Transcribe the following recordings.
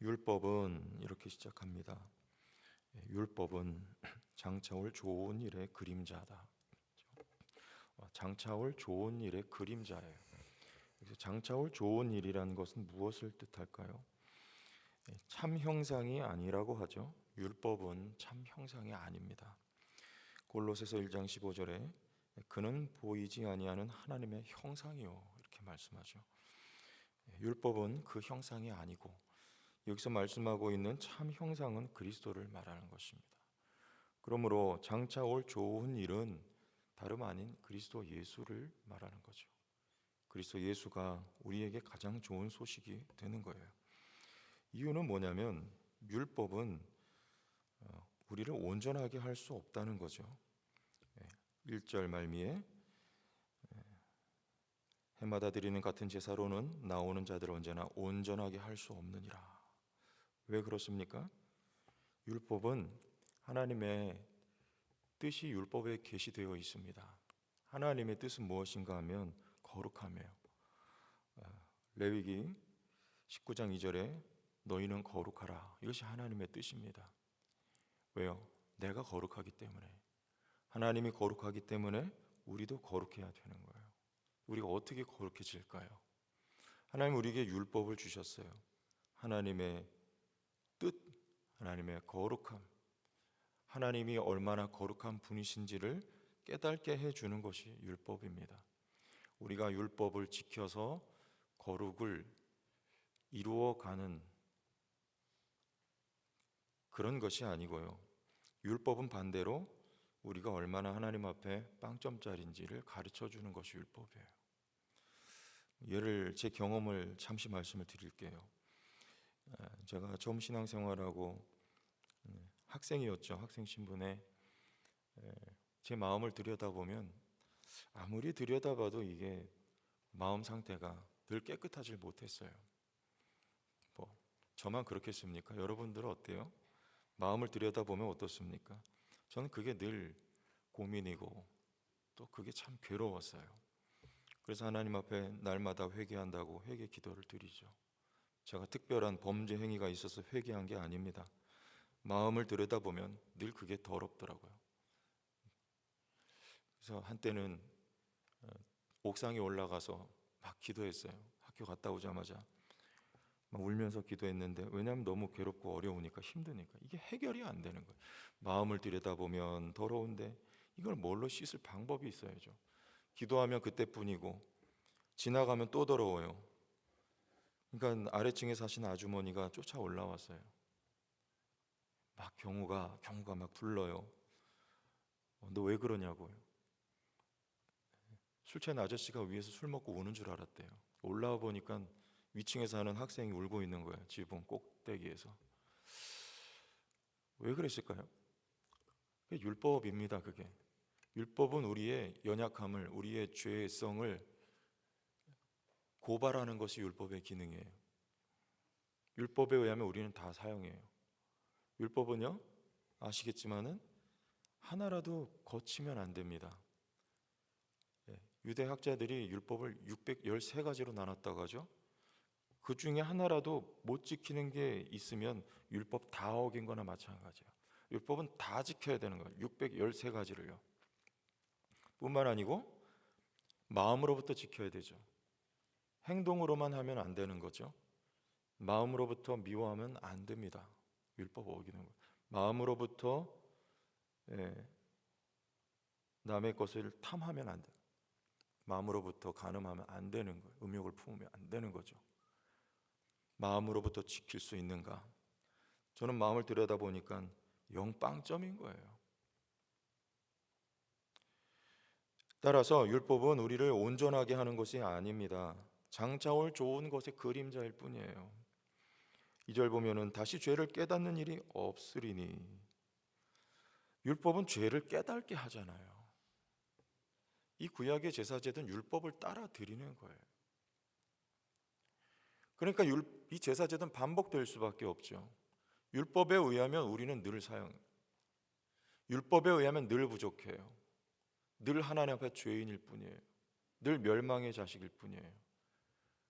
율법은 이렇게 시작합니다. 율법은 장차올 좋은 일의 그림자다. 장차올 좋은 일의 그림자예요. 그래서 장차올 좋은 일이라는 것은 무엇을 뜻할까요? 참 형상이 아니라고 하죠. 율법은 참 형상이 아닙니다. 골로새서 1장 15절에 그는 보이지 아니하는 하나님의 형상이요 이렇게 말씀하죠. 율법은 그 형상이 아니고 여기서 말씀하고 있는 참 형상은 그리스도를 말하는 것입니다. 그러므로 장차 올 좋은 일은 다름 아닌 그리스도 예수를 말하는 거죠. 그리스도 예수가 우리에게 가장 좋은 소식이 되는 거예요. 이유는 뭐냐면 율법은 우리를 온전하게 할 수 없다는 거죠. 1절 말미에 해마다 드리는 같은 제사로는 나오는 자들을 언제나 온전하게 할 수 없느니라. 왜 그렇습니까? 율법은 하나님의 뜻이 율법에 계시되어 있습니다. 하나님의 뜻은 무엇인가 하면 거룩함이에요. 레위기 19장 2절에 너희는 거룩하라. 이것이 하나님의 뜻입니다. 왜요? 내가 거룩하기 때문에. 하나님이 거룩하기 때문에 우리도 거룩해야 되는 거예요. 우리가 어떻게 거룩해질까요? 하나님 우리에게 율법을 주셨어요. 하나님의 뜻, 하나님의 거룩함, 하나님이 얼마나 거룩한 분이신지를 깨닫게 해주는 것이 율법입니다. 우리가 율법을 지켜서 거룩을 이루어가는 그런 것이 아니고요. 율법은 반대로 우리가 얼마나 하나님 앞에 빵점짜리인지를 가르쳐주는 것이 율법이에요. 제 경험을 잠시 말씀을 드릴게요. 제가 처음 신앙생활하고 학생이었죠. 학생 신분에 제 마음을 들여다보면 아무리 들여다봐도 이게 마음 상태가 늘 깨끗하지 못했어요. 저만 그렇겠습니까? 여러분들은 어때요? 마음을 들여다보면 어떻습니까? 저는 그게 늘 고민이고 또 그게 참 괴로웠어요. 그래서 하나님 앞에 날마다 회개한다고 회개 기도를 드리죠. 제가 특별한 범죄 행위가 있어서 회개한 게 아닙니다. 마음을 들여다보면 늘 그게 더럽더라고요. 그래서 한때는 옥상에 올라가서 막 기도했어요. 학교 갔다 오자마자 막 울면서 기도했는데, 왜냐하면 너무 괴롭고 어려우니까, 힘드니까 이게 해결이 안 되는 거예요. 마음을 들여다보면 더러운데 이걸 뭘로 씻을 방법이 있어야죠. 기도하면 그때뿐이고 지나가면 또 더러워요. 그러니까 아래층에 사시는 아주머니가 쫓아 올라왔어요. 막 경우가 막 불러요. 너 왜 그러냐고요. 술 취한 아저씨가 위에서 술 먹고 우는 줄 알았대요. 올라와 보니까 위층에 사는 학생이 울고 있는 거예요. 지붕 꼭대기에서. 왜 그랬을까요? 그게 율법입니다. 그게 율법은 우리의 연약함을, 우리의 죄성을 고발하는 것이 율법의 기능이에요. 율법에 의하면 우리는 다 사형해요. 율법은요, 아시겠지만은 하나라도 거치면 안 됩니다. 유대 학자들이 율법을 613가지로 나눴다고 하죠. 그 중에 하나라도 못 지키는 게 있으면 율법 다 어긴 거나 마찬가지예요. 율법은 다 지켜야 되는 거예요. 613가지를요. 뿐만 아니고 마음으로부터 지켜야 되죠. 행동으로만 하면 안 되는 거죠. 마음으로부터 미워하면 안 됩니다. 율법 어기는 거예요. 마음으로부터 남의 것을 탐하면 안 돼요. 마음으로부터 간음하면 안 되는 거예요. 음욕을 품으면 안 되는 거죠. 마음으로부터 지킬 수 있는가? 저는 마음을 들여다보니까 영빵점인 거예요. 따라서 율법은 우리를 온전하게 하는 것이 아닙니다. 장차 올 좋은 것의 그림자일 뿐이에요. 2절 보면은 다시 죄를 깨닫는 일이 없으리니. 율법은 죄를 깨닫게 하잖아요. 이 구약의 제사제도는 율법을 따라 드리는 거예요. 그러니까 이 제사제도는 반복될 수밖에 없죠. 율법에 의하면 우리는 늘 율법에 의하면 늘 부족해요. 늘 하나님 앞에 죄인일 뿐이에요. 늘 멸망의 자식일 뿐이에요.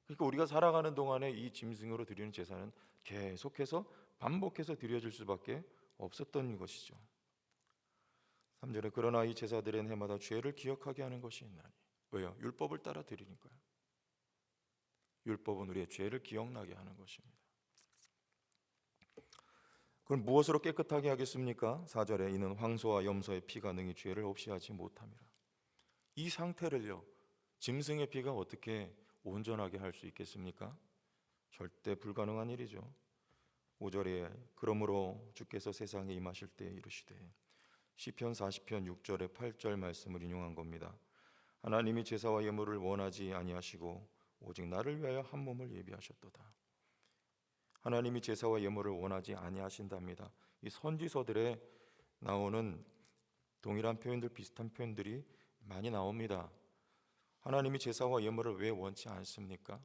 그러니까 우리가 살아가는 동안에 이 짐승으로 드리는 제사는 계속해서 반복해서 드려질 수밖에 없었던 것이죠. 3절에 그러나 이 제사들은 해마다 죄를 기억하게 하는 것이 있나니. 왜요? 율법을 따라 드리니까요. 율법은 우리의 죄를 기억나게 하는 것입니다. 그럼 무엇으로 깨끗하게 하겠습니까? 4절에 이는 황소와 염소의 피가 능히 죄를 없이 하지 못함이라. 이 상태를요, 짐승의 피가 어떻게 온전하게 할 수 있겠습니까? 절대 불가능한 일이죠. 5절에 그러므로 주께서 세상에 임하실 때 이르시되, 시편 40편 6절에 8절 말씀을 인용한 겁니다. 하나님이 제사와 예물을 원하지 아니하시고 오직 나를 위하여 한 몸을 예비하셨도다. 하나님이 제사와 예물을 원하지 아니하신답니다. 이 선지서들에 나오는 동일한 표현들, 비슷한 표현들이 많이 나옵니다. 하나님이 제사와 예물을 왜 원치 않습니까?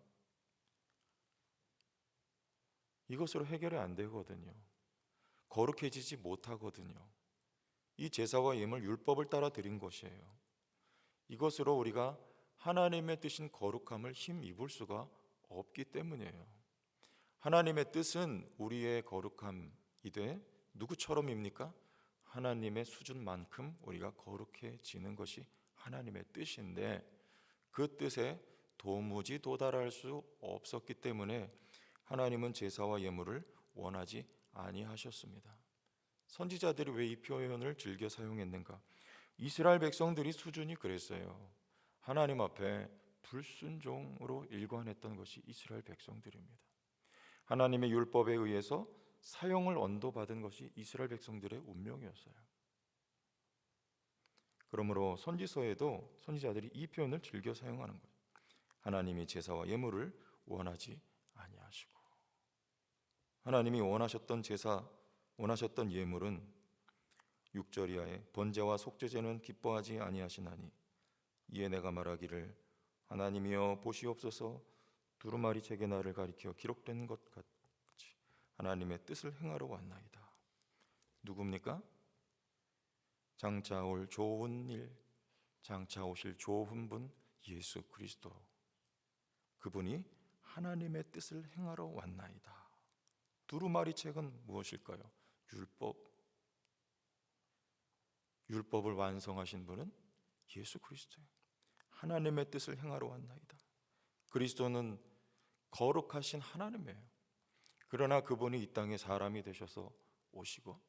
이것으로 해결이 안 되거든요. 거룩해지지 못하거든요. 이 제사와 예물 율법을 따라 드린 것이에요. 이것으로 우리가 하나님의 뜻인 거룩함을 힘입을 수가 없기 때문이에요. 하나님의 뜻은 우리의 거룩함이되 누구처럼입니까? 하나님의 수준만큼 우리가 거룩해지는 것이 하나님의 뜻인데, 그 뜻에 도무지 도달할 수 없었기 때문에 하나님은 제사와 예물을 원하지 아니하셨습니다. 선지자들이 왜 이 표현을 즐겨 사용했는가? 이스라엘 백성들이 수준이 그랬어요. 하나님 앞에 불순종으로 일관했던 것이 이스라엘 백성들입니다. 하나님의 율법에 의해서 사형을 언도받은 것이 이스라엘 백성들의 운명이었어요. 그러므로 선지서에도 선지자들이 이 표현을 즐겨 사용하는 거예요. 하나님이 제사와 예물을 원하지 아니하시고, 하나님이 원하셨던 제사, 원하셨던 예물은 6절 이하에 번제와 속죄제는 기뻐하지 아니하시나니 이에 내가 말하기를 하나님이여 보시옵소서, 두루마리 책에 나를 가리켜 기록된 것 같이 하나님의 뜻을 행하러 왔나이다. 누굽니까? 장차 올 좋은 일, 장차 오실 좋은 분 예수 그리스도, 그분이 하나님의 뜻을 행하러 왔나이다. 두루마리 책은 무엇일까요? 율법을 완성하신 분은 예수 그리스도예요. 하나님의 뜻을 행하러 왔나이다. 그리스도는 거룩하신 하나님이에요. 그러나 그분이 이 땅에 사람이 되셔서 오시고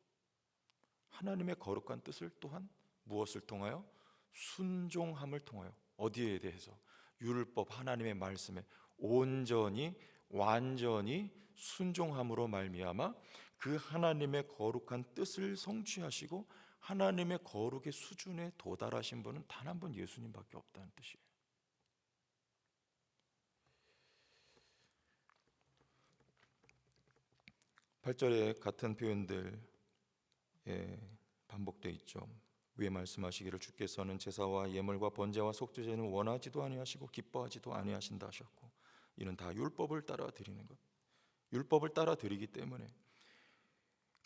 하나님의 거룩한 뜻을 또한 무엇을 통하여? 순종함을 통하여. 어디에 대해서? 율법, 하나님의 말씀에 온전히 완전히 순종함으로 말미암아 그 하나님의 거룩한 뜻을 성취하시고 하나님의 거룩의 수준에 도달하신 분은 단 한 분 예수님밖에 없다는 뜻이에요. 8절에 같은 표현들 반복되어 있죠. 위에 말씀하시기를 주께서는 제사와 예물과 번제와 속죄제는 원하지도 아니하시고 기뻐하지도 아니하신다 하셨고, 이는 다 율법을 따라 드리는 것, 율법을 따라 드리기 때문에.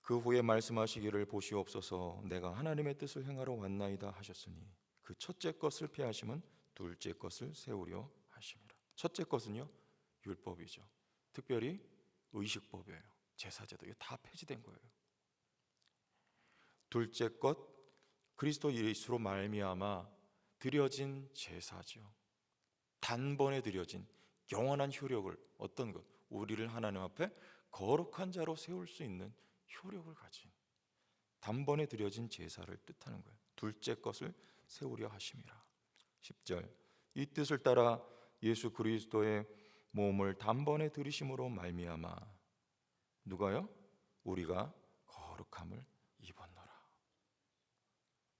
그 후에 말씀하시기를 보시옵소서, 내가 하나님의 뜻을 행하러 왔나이다 하셨으니 그 첫째 것을 폐하심은 둘째 것을 세우려 하심이라. 첫째 것은요, 율법이죠. 특별히 의식법이에요. 제사제도, 이게 다 폐지된 거예요. 둘째 것, 그리스도 예수로 말미암아 드려진 제사죠. 단번에 드려진 영원한 효력을, 어떤 것? 우리를 하나님 앞에 거룩한 자로 세울 수 있는 효력을 가진 단번에 드려진 제사를 뜻하는 거예요. 둘째 것을 세우려 하심이라. 10절, 이 뜻을 따라 예수 그리스도의 몸을 단번에 들이심으로 말미암아 누가요? 우리가 거룩함을 입었노라.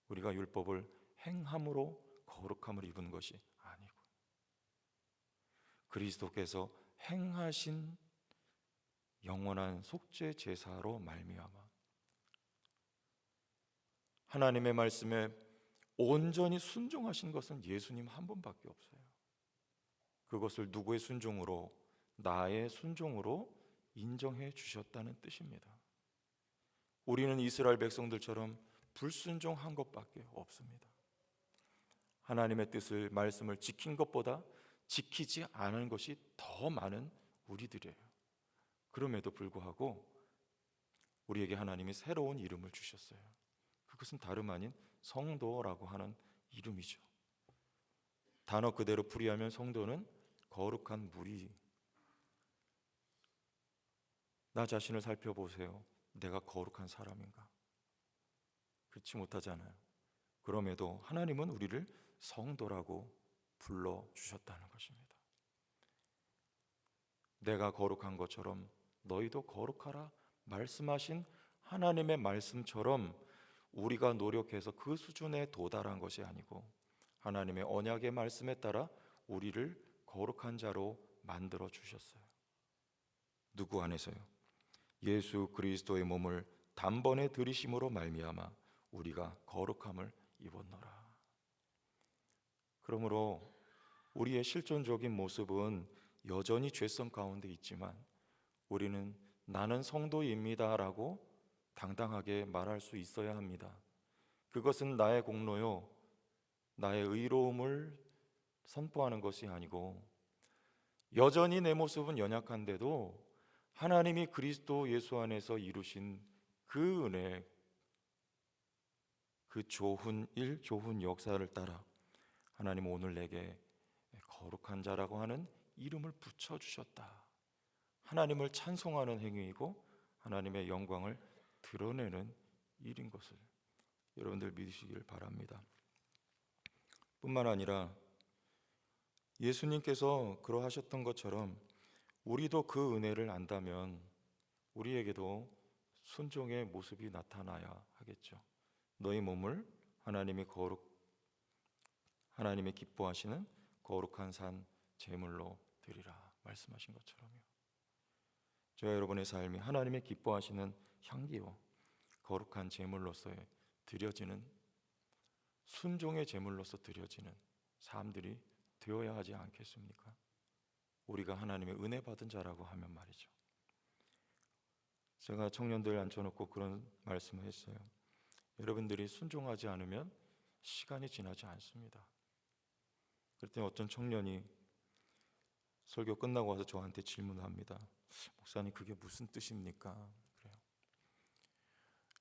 우리가 율법을 행함으로 거룩함을 입은 것이 아니고 그리스도께서 행하신 영원한 속죄 제사로 말미암아 하나님의 말씀에 온전히 순종하신 것은 예수님 한 분밖에 없어요. 그것을 누구의 순종으로? 나의 순종으로 인정해 주셨다는 뜻입니다. 우리는 이스라엘 백성들처럼 불순종한 것밖에 없습니다. 하나님의 뜻을, 말씀을 지킨 것보다 지키지 않은 것이 더 많은 우리들이에요. 그럼에도 불구하고 우리에게 하나님이 새로운 이름을 주셨어요. 그것은 다름 아닌 성도라고 하는 이름이죠. 단어 그대로 풀이하면 성도는 거룩한 무리. 나 자신을 살펴보세요. 내가 거룩한 사람인가? 그렇지 못하잖아요. 그럼에도 하나님은 우리를 성도라고 불러주셨다는 것입니다. 내가 거룩한 것처럼 너희도 거룩하라 말씀하신 하나님의 말씀처럼 우리가 노력해서 그 수준에 도달한 것이 아니고 하나님의 언약의 말씀에 따라 우리를 거룩한 자로 만들어 주셨어요. 누구 안에서요? 예수 그리스도의 몸을 단번에 들이심으로 말미암아 우리가 거룩함을 입었노라. 그러므로 우리의 실존적인 모습은 여전히 죄성 가운데 있지만 우리는 나는 성도입니다라고 당당하게 말할 수 있어야 합니다. 그것은 나의 공로요, 나의 의로움을 선포하는 것이 아니고 여전히 내 모습은 연약한데도 하나님이 그리스도 예수 안에서 이루신 그 은혜, 그 좋은 일, 좋은 역사를 따라 하나님은 오늘 내게 거룩한 자라고 하는 이름을 붙여주셨다. 하나님을 찬송하는 행위이고 하나님의 영광을 드러내는 일인 것을 여러분들 믿으시길 바랍니다. 뿐만 아니라 예수님께서 그러하셨던 것처럼 우리도 그 은혜를 안다면 우리에게도 순종의 모습이 나타나야 하겠죠. 너희 몸을 하나님이 기뻐하시는 거룩한 산 제물로 드리라 말씀하신 것처럼요. 저와 여러분의 삶이 하나님의 기뻐하시는 향기요 거룩한 제물로서 드려지는 순종의 제물로서 드려지는 삶들이 되어야 하지 않겠습니까? 우리가 하나님의 은혜 받은 자라고 하면 말이죠. 제가 청년들 앉혀놓고 그런 말씀을 했어요. 여러분들이 순종하지 않으면 시간이 지나지 않습니다. 그때 어떤 청년이 설교 끝나고 와서 저한테 질문합니다. 목사님, 그게 무슨 뜻입니까? 그래요.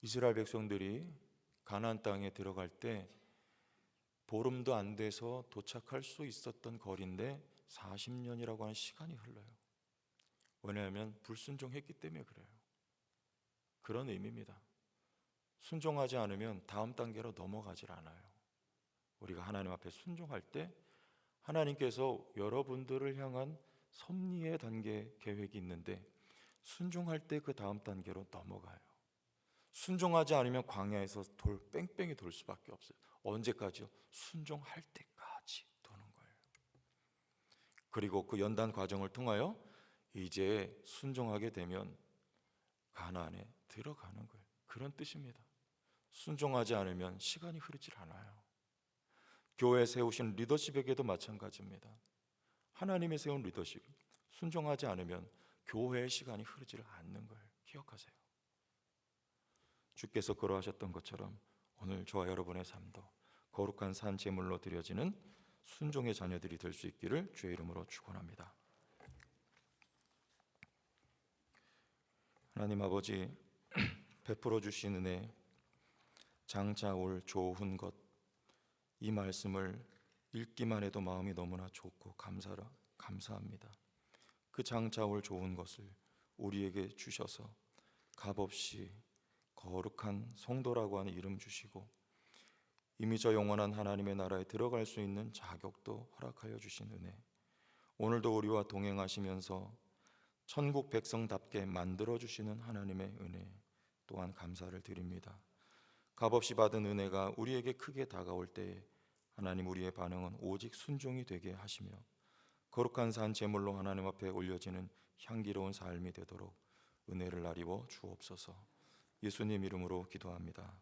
이스라엘 백성들이 가나안 땅에 들어갈 때 보름도 안 돼서 도착할 수 있었던 거리인데 40년이라고 하는 시간이 흘러요. 왜냐하면 불순종했기 때문에 그래요. 그런 의미입니다. 순종하지 않으면 다음 단계로 넘어가질 않아요. 우리가 하나님 앞에 순종할 때 하나님께서 여러분들을 향한 섭리의 단계 계획이 있는데 순종할 때 그 다음 단계로 넘어가요. 순종하지 않으면 광야에서 돌 뺑뺑이 돌 수밖에 없어요. 언제까지요? 순종할 때까지 도는 거예요. 그리고 그 연단 과정을 통하여 이제 순종하게 되면 가나안에 들어가는 거예요. 그런 뜻입니다. 순종하지 않으면 시간이 흐르질 않아요. 교회에 세우신 리더십에게도 마찬가지입니다. 하나님이 세운 리더십, 순종하지 않으면 교회의 시간이 흐르질 않는 걸 기억하세요. 주께서 그러하셨던 것처럼 오늘 저와 여러분의 삶도 거룩한 산 제물로 드려지는 순종의 자녀들이 될 수 있기를 주의 이름으로 축원합니다. 하나님 아버지, 베풀어 주신 은혜, 장차 올 좋은 것, 이 말씀을 읽기만 해도 마음이 너무나 좋고 감사합니다. 그 장차 올 좋은 것을 우리에게 주셔서 값없이 거룩한 성도라고 하는 이름 주시고 이미 저 영원한 하나님의 나라에 들어갈 수 있는 자격도 허락하여 주신 은혜, 오늘도 우리와 동행하시면서 천국 백성답게 만들어 주시는 하나님의 은혜 또한 감사를 드립니다. 값없이 받은 은혜가 우리에게 크게 다가올 때에 하나님, 우리의 반응은 오직 순종이 되게 하시며 거룩한 산 제물로 하나님 앞에 올려지는 향기로운 삶이 되도록 은혜를 나리워 주옵소서. 예수님 이름으로 기도합니다.